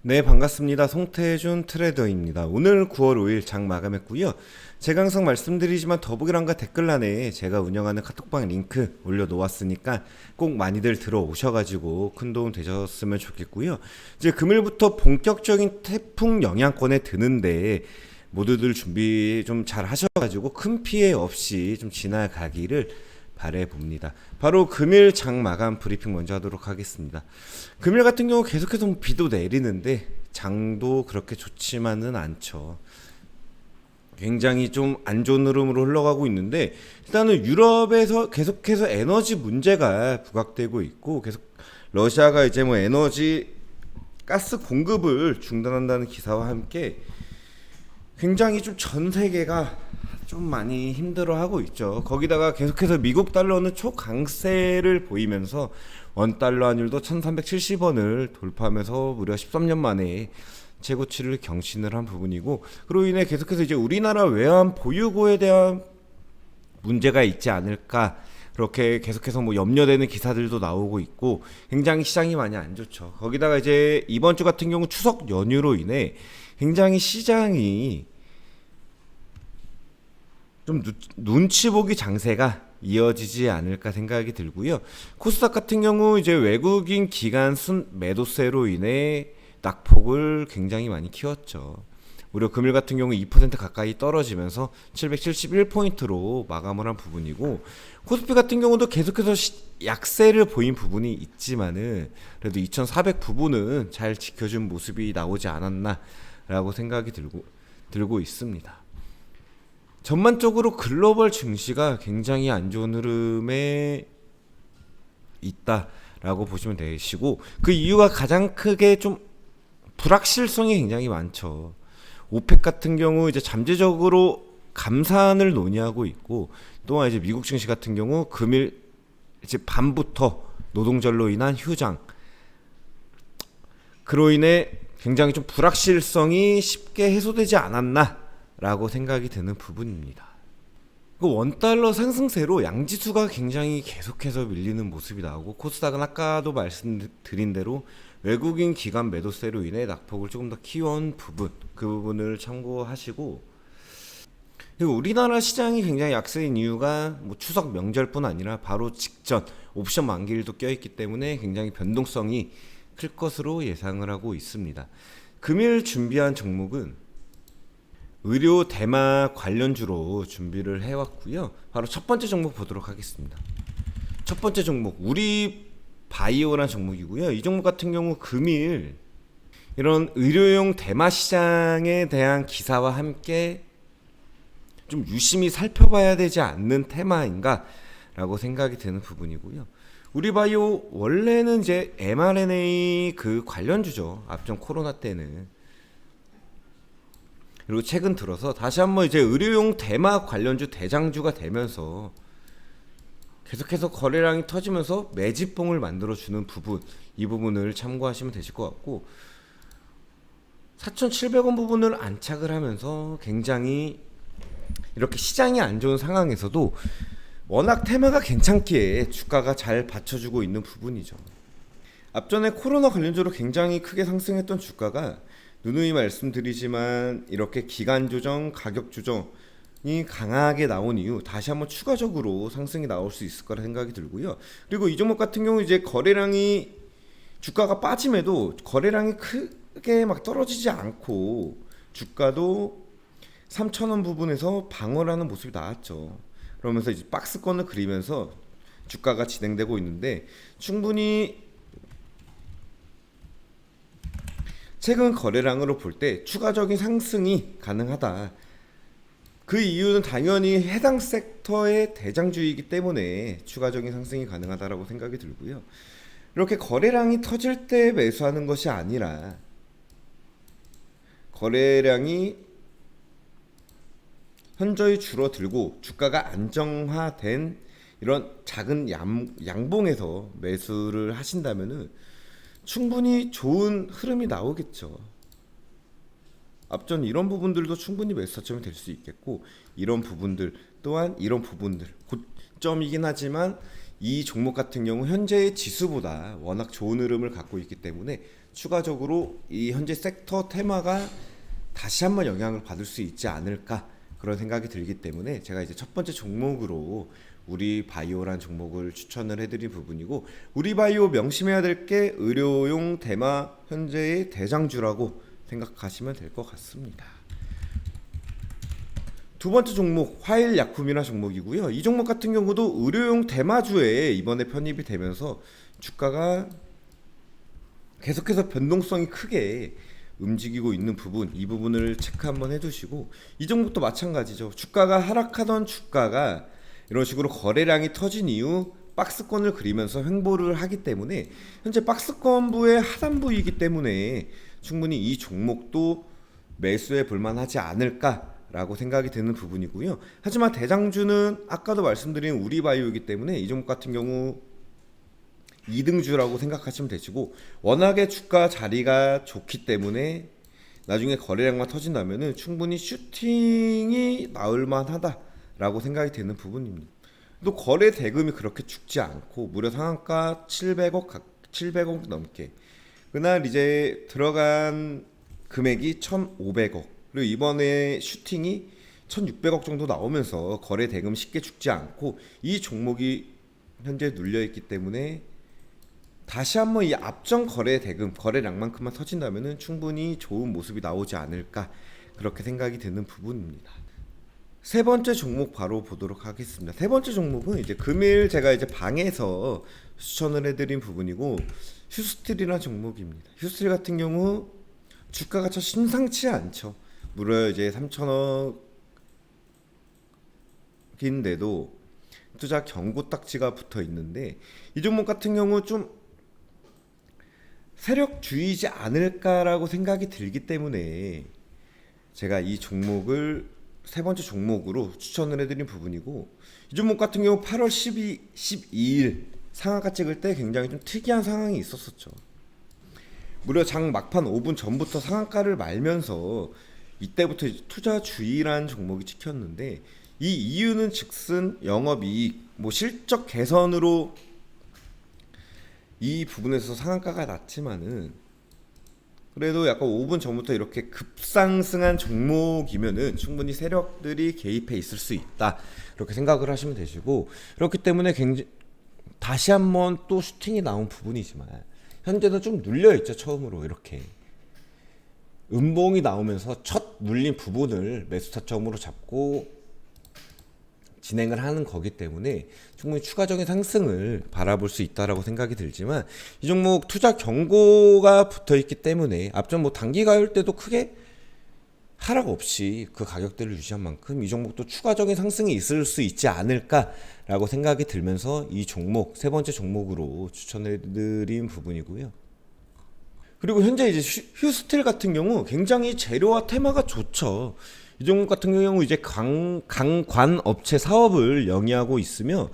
네, 반갑습니다. 송태준 트레이더입니다. 오늘 9월 5일 장 마감했고요. 제가 항상 말씀드리지만 더보기란과 댓글란에 제가 운영하는 카톡방 링크 올려놓았으니까 꼭 많이들 들어오셔가지고 큰 도움 되셨으면 좋겠고요. 이제 금요일부터 본격적인 태풍 영향권에 드는데 모두들 준비 좀 잘 하셔가지고 큰 피해 없이 좀 지나가기를 바래봅니다. 바로 금일 장 마감 브리핑 먼저 하도록 하겠습니다. 금일 같은 경우 계속해서 비도 내리는데 장도 그렇게 좋지만은 않죠. 굉장히 좀 안 좋은 흐름으로 흘러가고 있는데, 일단은 유럽에서 계속해서 에너지 문제가 부각되고 있고, 계속 러시아가 이제 뭐 에너지 가스 공급을 중단한다는 기사와 함께 굉장히 좀 전 세계가 좀 많이 힘들어하고 있죠. 거기다가 계속해서 미국 달러는 초강세를 보이면서 원 달러 환율도 1370원을 돌파하면서 무려 13년 만에 최고치를 경신을 한 부분이고, 그로 인해 계속해서 이제 우리나라 외환 보유고에 대한 문제가 있지 않을까, 그렇게 계속해서 뭐 염려되는 기사들도 나오고 있고 굉장히 시장이 많이 안 좋죠. 거기다가 이제 이번 주 같은 경우 추석 연휴로 인해 굉장히 시장이 좀 눈치 보기 장세가 이어지지 않을까 생각이 들고요. 코스닥 같은 경우 이제 외국인 기관 순 매도세로 인해 낙폭을 굉장히 많이 키웠죠. 무려 금일 같은 경우 2% 가까이 떨어지면서 771포인트로 마감을 한 부분이고, 코스피 같은 경우도 계속해서 약세를 보인 부분이 있지만은 그래도 2400 부분은 잘 지켜준 모습이 나오지 않았나라고 생각이 들고 있습니다. 전반적으로 글로벌 증시가 굉장히 안 좋은 흐름에 있다라고 보시면 되시고, 그 이유가 가장 크게 좀 불확실성이 굉장히 많죠. 오펙 같은 경우 이제 잠재적으로 감산을 논의하고 있고, 또한 이제 미국 증시 같은 경우 금일 이제 밤부터 노동절로 인한 휴장, 그로 인해 굉장히 좀 불확실성이 쉽게 해소되지 않았나라고 생각이 드는 부분입니다. 원달러 상승세로 양지수가 굉장히 계속해서 밀리는 모습이 나오고, 코스닥은 아까도 말씀드린 대로 외국인 기관 매도세로 인해 낙폭을 조금 더 키운 부분, 그 부분을 참고하시고, 그리고 우리나라 시장이 굉장히 약세인 이유가 뭐 추석 명절뿐 아니라 바로 직전 옵션 만기일도 껴있기 때문에 굉장히 변동성이 클 것으로 예상을 하고 있습니다. 금일 준비한 종목은 의료 대마 관련주로 준비를 해왔고요. 바로 첫 번째 종목 보도록 하겠습니다. 첫 번째 종목 우리 바이오라는 종목이고요. 이 종목 같은 경우 금일 이런 의료용 대마 시장에 대한 기사와 함께 좀 유심히 살펴봐야 되지 않는 테마인가 라고 생각이 드는 부분이고요. 우리 바이오 원래는 이제 mRNA 그 관련주죠. 앞전 코로나 때는. 그리고 최근 들어서 다시 한번 이제 의료용 대마 관련주 대장주가 되면서 계속해서 거래량이 터지면서 매집봉을 만들어주는 부분, 이 부분을 참고하시면 되실 것 같고, 4,700원 부분을 안착을 하면서 굉장히 이렇게 시장이 안 좋은 상황에서도 워낙 테마가 괜찮기에 주가가 잘 받쳐주고 있는 부분이죠. 앞전에 코로나 관련주로 굉장히 크게 상승했던 주가가 누누이 말씀드리지만 이렇게 기간 조정, 가격 조정이 강하게 나온 이후 다시 한번 추가적으로 상승이 나올 수 있을 거라 생각이 들고요. 그리고 이 종목 같은 경우 이제 거래량이 주가가 빠짐에도 거래량이 크게 막 떨어지지 않고 주가도 3,000원 부분에서 방어를 하는 모습이 나왔죠. 그러면서 이제 박스권을 그리면서 주가가 진행되고 있는데, 충분히 최근 거래량으로 볼 때 추가적인 상승이 가능하다. 그 이유는 당연히 해당 섹터의 대장주이기 때문에 추가적인 상승이 가능하다라고 생각이 들고요. 이렇게 거래량이 터질 때 매수하는 것이 아니라 거래량이 현저히 줄어들고 주가가 안정화된 이런 작은 양봉에서 매수를 하신다면은 충분히 좋은 흐름이 나오겠죠. 앞전 이런 부분들도 충분히 매수 타점이 될 수 있겠고, 이런 부분들 또한 이런 부분들 고점이긴 하지만 이 종목 같은 경우 현재의 지수보다 워낙 좋은 흐름을 갖고 있기 때문에 추가적으로 이 현재 섹터 테마가 다시 한번 영향을 받을 수 있지 않을까 그런 생각이 들기 때문에 제가 이제 첫 번째 종목으로 우리바이오란 종목을 추천을 해드린 부분이고, 우리바이오 명심해야 될 게 의료용 대마 현재의 대장주라고 생각하시면 될 것 같습니다. 두 번째 종목 화일약품이라는 종목이고요. 이 종목 같은 경우도 의료용 대마주에 이번에 편입이 되면서 주가가 계속해서 변동성이 크게 움직이고 있는 부분, 이 부분을 체크 한번 해두시고, 이 종목도 마찬가지죠. 주가가 하락하던 주가가 이런 식으로 거래량이 터진 이후 박스권을 그리면서 횡보를 하기 때문에 현재 박스권부의 하단부이기 때문에 충분히 이 종목도 매수해 볼만하지 않을까라고 생각이 드는 부분이고요. 하지만 대장주는 아까도 말씀드린 우리바이오이기 때문에 이 종목 같은 경우 2등주라고 생각하시면 되시고, 워낙에 주가 자리가 좋기 때문에 나중에 거래량만 터진다면은 충분히 슈팅이 나올 만하다라고 생각이 되는 부분입니다. 또 거래 대금이 그렇게 죽지 않고 무려 상한가 700억 넘게, 그날 이제 들어간 금액이 1,500억, 그리고 이번에 슈팅이 1,600억 정도 나오면서 거래 대금 쉽게 죽지 않고 이 종목이 현재 눌려 있기 때문에 다시 한번 이 앞전 거래 대금, 거래량만큼만 터진다면은 충분히 좋은 모습이 나오지 않을까 그렇게 생각이 드는 부분입니다. 세 번째 종목 바로 보도록 하겠습니다. 세 번째 종목은 이제 금일 제가 이제 방에서 추천을 해드린 부분이고, 휴스틸이라는 종목입니다. 휴스틸 같은 경우 주가가 참 심상치 않죠. 무려 이제 3천억인데도 투자 경고 딱지가 붙어 있는데, 이 종목 같은 경우 좀 세력주의지 않을까라고 생각이 들기 때문에 제가 이 종목을 세 번째 종목으로 추천을 해드린 부분이고, 이 종목 같은 경우 8월 12일 상한가 찍을 때 굉장히 좀 특이한 상황이 있었었죠. 무려 장 막판 5분 전부터 상한가를 말면서 이때부터 투자 주의라는 종목이 찍혔는데, 이 이유는 즉슨 영업이익, 실적 개선으로 이 부분에서 상한가가 났지만은 그래도 약간 5분 전부터 이렇게 급상승한 종목이면은 충분히 세력들이 개입해 있을 수 있다, 이렇게 생각을 하시면 되시고, 그렇기 때문에 굉장히 다시 한번 또 슈팅이 나온 부분이지만 현재는 좀 눌려 있죠. 처음으로 이렇게 음봉이 나오면서 첫 눌린 부분을 매수 타점으로 잡고 진행을 하는 거기 때문에 충분히 추가적인 상승을 바라볼 수 있다라고 생각이 들지만, 이 종목 투자 경고가 붙어 있기 때문에 앞전 단기 가율 때도 크게 하락 없이 그 가격대를 유지한 만큼 이 종목도 추가적인 상승이 있을 수 있지 않을까라고 생각이 들면서 이 종목 세 번째 종목으로 추천해드린 부분이고요. 그리고 현재 이제 휴스틸 같은 경우 굉장히 재료와 테마가 좋죠. 이 종목 같은 경우 이제 강관 업체 사업을 영위하고 있으며,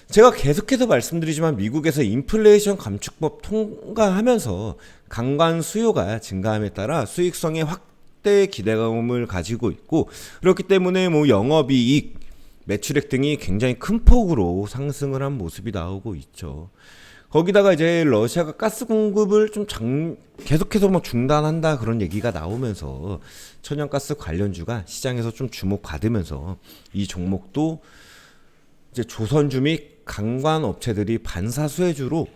제가 계속해서 말씀드리지만 미국에서 인플레이션 감축법 통과하면서 강관 수요가 증가함에 따라 수익성의 확대 기대감을 가지고 있고, 그렇기 때문에 영업이익, 매출액 등이 굉장히 큰 폭으로 상승을 한 모습이 나오고 있죠. 거기다가 이제 러시아가 가스 공급을 좀 계속해서 중단한다 그런 얘기가 나오면서 천연가스 관련주가 시장에서 좀 주목받으면서 이 종목도 이제 조선주 및 강관 업체들이 반사수혜주로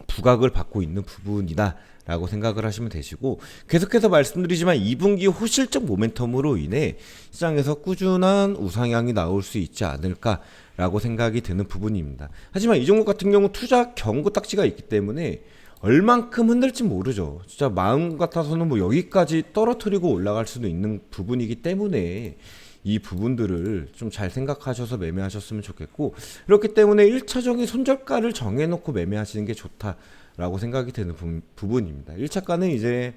부각을 받고 있는 부분이다 라고 생각을 하시면 되시고, 계속해서 말씀드리지만 2분기 호실적 모멘텀으로 인해 시장에서 꾸준한 우상향이 나올 수 있지 않을까 라고 생각이 드는 부분입니다. 하지만 이 종목 같은 경우 투자 경고 딱지가 있기 때문에 얼만큼 흔들지 모르죠. 진짜 마음 같아서는 여기까지 떨어뜨리고 올라갈 수도 있는 부분이기 때문에 이 부분들을 좀 잘 생각하셔서 매매하셨으면 좋겠고, 그렇기 때문에 1차적인 손절가를 정해놓고 매매하시는 게 좋다라고 생각이 되는 부분입니다. 1차가는 이제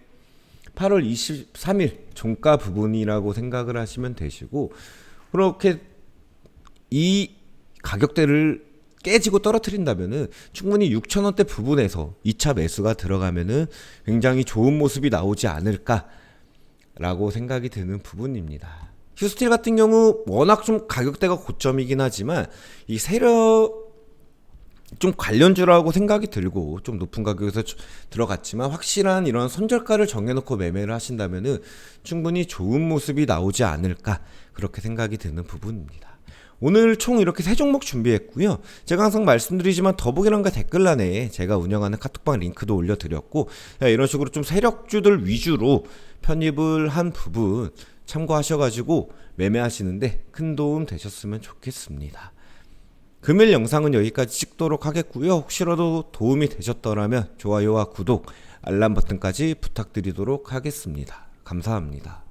8월 23일 종가 부분이라고 생각을 하시면 되시고, 그렇게 이 가격대를 깨지고 떨어뜨린다면은 충분히 6,000원대 부분에서 2차 매수가 들어가면은 굉장히 좋은 모습이 나오지 않을까라고 생각이 드는 부분입니다. 휴스틸 같은 경우 워낙 좀 가격대가 고점이긴 하지만 이 세력이 좀 관련주라고 생각이 들고 좀 높은 가격에서 들어갔지만 확실한 이런 손절가를 정해놓고 매매를 하신다면은 충분히 좋은 모습이 나오지 않을까 그렇게 생각이 드는 부분입니다. 오늘 총 이렇게 세 종목 준비했고요. 제가 항상 말씀드리지만 더보기란과 댓글란에 제가 운영하는 카톡방 링크도 올려드렸고 이런 식으로 좀 세력주들 위주로 편입을 한 부분 참고하셔가지고 매매하시는데 큰 도움 되셨으면 좋겠습니다. 금일 영상은 여기까지 찍도록 하겠고요. 혹시라도 도움이 되셨더라면 좋아요와 구독, 알람 버튼까지 부탁드리도록 하겠습니다. 감사합니다.